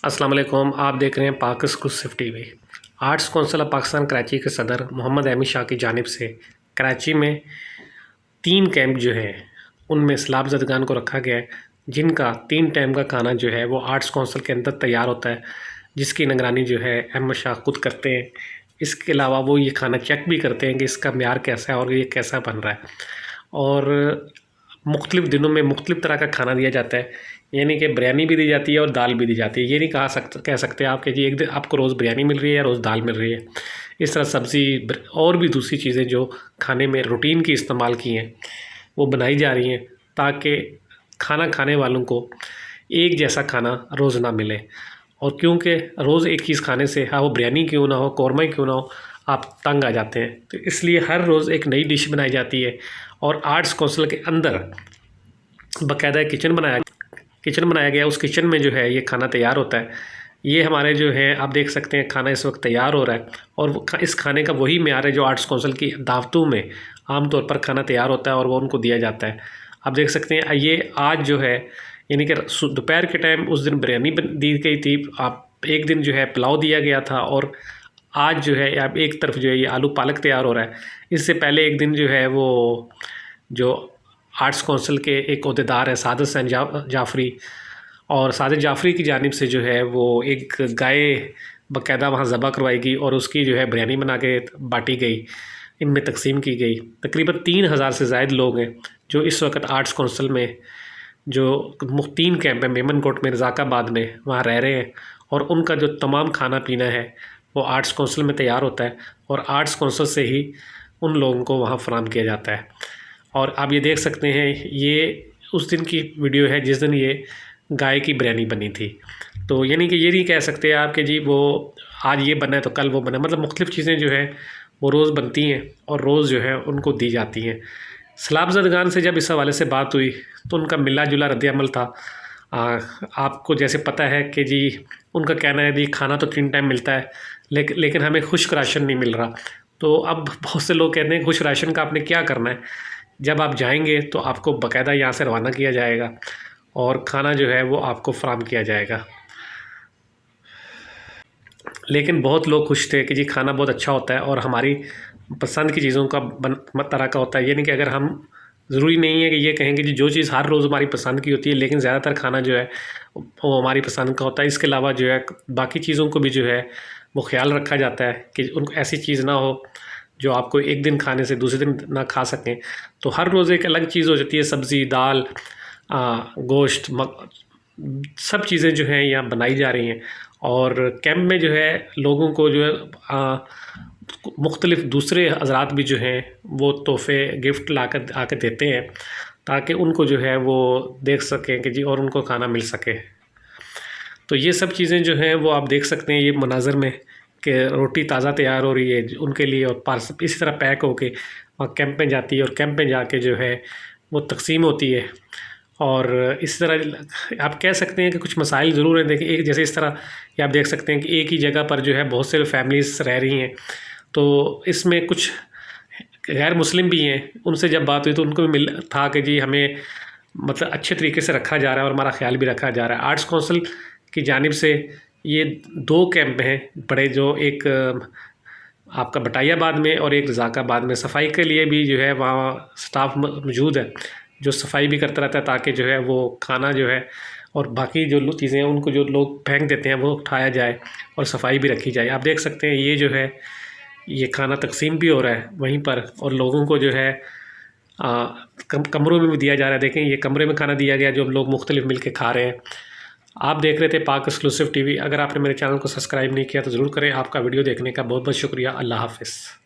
अस्सलाम वालेकुम। आप देख रहे हैं पाक exclusive TV. Arts council of Pakistan Karachi के सदर मोहम्मद अहमद शाह की जानिब से कराची में 3 कैंप जो हैं उनमें सैलाब ज़दगान को रखा गया है, जिनका 3 टाइम का खाना जो है वो आर्ट्स कौंसिल के अंदर तैयार होता है, जिसकी निगरानी जो है अहमद शाह खुद करते हैं। इसके अलावा वो ये खाना चेक भी करते हैं कि इसका म्यार कैसा है और ये कैसा बन रहा है। और मुख्तलिफ़ दिनों में मुख्तलिफ़ तरह का खाना दिया जाता है, यानी कि बिरयानी भी दी जाती है और दाल भी दी जाती है। ये नहीं कह सकते आप कि जी एक दिन आपको रोज़ बिरयानी मिल रही है या रोज़ दाल मिल रही है। इस तरह सब्ज़ी और भी दूसरी चीज़ें जो खाने में रूटीन की इस्तेमाल की हैं वो बनाई जा रही हैं, ताकि खाना खाने वालों को एक जैसा खाना रोज़ ना मिले। और क्योंकि रोज़ एक चीज़ खाने से, हाँ वो बिरयानी क्यों ना हो, कौरमा ही क्यों ना हो, आप तंग आ जाते हैं। तो इसलिए हर रोज़ एक नई डिश बनाई जाती है। और आर्ट्स कौंसिल के अंदर बाकायदा किचन बनाया गया। उस किचन में जो है ये खाना तैयार होता है। ये हमारे जो है आप देख सकते हैं खाना इस वक्त तैयार हो रहा है, और इस खाने का वही म्यार है जो आर्ट्स कौंसिल की दावतों में आम तौर पर खाना तैयार होता है और वो उनको दिया जाता है। आप देख सकते हैं ये आज जो है, यानी कि दोपहर के टाइम उस दिन बिरयानी दी गई थी, आप एक दिन जो है पुलाव दिया गया था, और आज जो है आप एक तरफ जो है ये आलू पालक तैयार हो रहा है। इससे पहले एक दिन जो है वो जो आर्ट्स कौंसिल के एक ओहदेदार है सादिक हुसैन जाफ़री, और सादिक जाफ़री की जानिब से जो है वो एक गाय बाकायदा वहाँ ज़बह करवाई और उसकी जो है बिरयानी बना के बाँटी गई, इनमें तकसीम की गई। तकरीबन 3000 से ज़ायद लोग हैं जो इस वक्त आर्ट्स कौंसिल में जो 3 कैंप है, मेमन कोट में, रज़ाकाबाद में, वहाँ रह रहे हैं। और उनका जो तमाम खाना पीना है वो आर्ट्स कौंसिल में तैयार होता है, और आर्ट्स कौंसिल से ही उन लोगों को वहाँ फराहम किया जाता है। और आप ये देख सकते हैं, ये उस दिन की वीडियो है जिस दिन ये गाय की बिरयानी बनी थी। तो यानी कि ये नहीं कह सकते आप कि जी वो आज ये बना है तो कल वो बना, मतलब मुख्तलिफ़ चीज़ें जो हैं वो रोज़ बनती हैं और रोज़ जो है उनको दी जाती हैं। सैलाब ज़दगान से जब इस हवाले से बात हुई तो उनका मिला जुला रद्द-ए-अमल था। आपको जैसे पता है कि जी उनका कहना है जी खाना तो 3 टाइम मिलता है, लेकिन हमें खुश्क राशन नहीं मिल रहा। तो अब बहुत से लोग कहते हैं खुश्क राशन का आपने क्या करना है, जब आप जाएंगे तो आपको बाकायदा यहाँ से रवाना किया जाएगा और ख़ाना जो है वो आपको फ़राहम किया जाएगा। लेकिन बहुत लोग खुश थे कि जी खाना बहुत अच्छा होता है और हमारी पसंद की चीज़ों का तरह का होता है। यानी कि अगर हम ज़रूरी नहीं है कि ये कहेंगे जी जो चीज़ हर रोज़ हमारी पसंद की होती है, लेकिन ज़्यादातर खाना जो है वो हमारी पसंद का होता है। इसके अलावा जो है बाकी चीज़ों को भी जो है वो ख्याल रखा जाता है कि उनको ऐसी चीज़ ना हो जो आपको एक दिन खाने से दूसरे दिन ना खा सकें। तो हर रोज़ एक अलग चीज़ हो जाती है, सब्ज़ी, दाल, गोश्त, सब चीज़ें जो हैं यहाँ बनाई जा रही हैं। और कैंप में जो है लोगों को जो है मुख्तलिफ़ दूसरे हज़रात भी जो हैं वो तोहफ़े गिफ्ट लाकर आके देते हैं, ताकि उनको जो है वो देख सकें कि जी और उनको खाना मिल सके। तो ये सब चीज़ें जो हैं वो आप देख सकते हैं ये मनाज़र में कि रोटी ताज़ा तैयार हो रही है उनके लिए, और पार्सल इसी तरह पैक होके वहाँ कैंप में जाती है, और कैंप में जाके जो है वो तकसीम होती है। और इस तरह आप कह सकते हैं कि कुछ मसाइल ज़रूर हैं। देखिए एक जैसे इस तरह कि आप देख सकते हैं कि एक ही जगह पर जो है बहुत से फैमिलीज़ रह रही हैं, तो इसमें कुछ गैर मुस्लिम भी हैं। उनसे जब बात हुई तो उनको भी मिल था कि जी हमें मतलब अच्छे तरीके से रखा जा रहा है और हमारा ख्याल भी रखा जा रहा है। आर्ट्स कौंसिल की जानिब से ये 2 कैंप हैं बड़े, जो एक आपका बटायाबाद में और एक रज़ाकाबाद में। सफाई के लिए भी जो है वहाँ स्टाफ मौजूद है जो सफाई भी करता रहता है, ताकि जो है वो खाना जो है और बाकी जो चीज़ें हैं उनको जो लोग फेंक देते हैं वो उठाया जाए और सफाई भी रखी जाए। आप देख सकते हैं ये जो है ये खाना तकसीम भी हो रहा है वहीं पर, और लोगों को जो है कमरों में भी दिया जा रहा है। देखें ये कमरे में खाना दिया गया जो लोग मुख्तलिफ मिल के खा रहे हैं। आप देख रहे थे पाक एक्सक्लूसिव टीवी। अगर आपने मेरे चैनल को सब्सक्राइब नहीं किया तो ज़रूर करें। आपका वीडियो देखने का बहुत बहुत शुक्रिया। अल्लाह हाफ़िज़।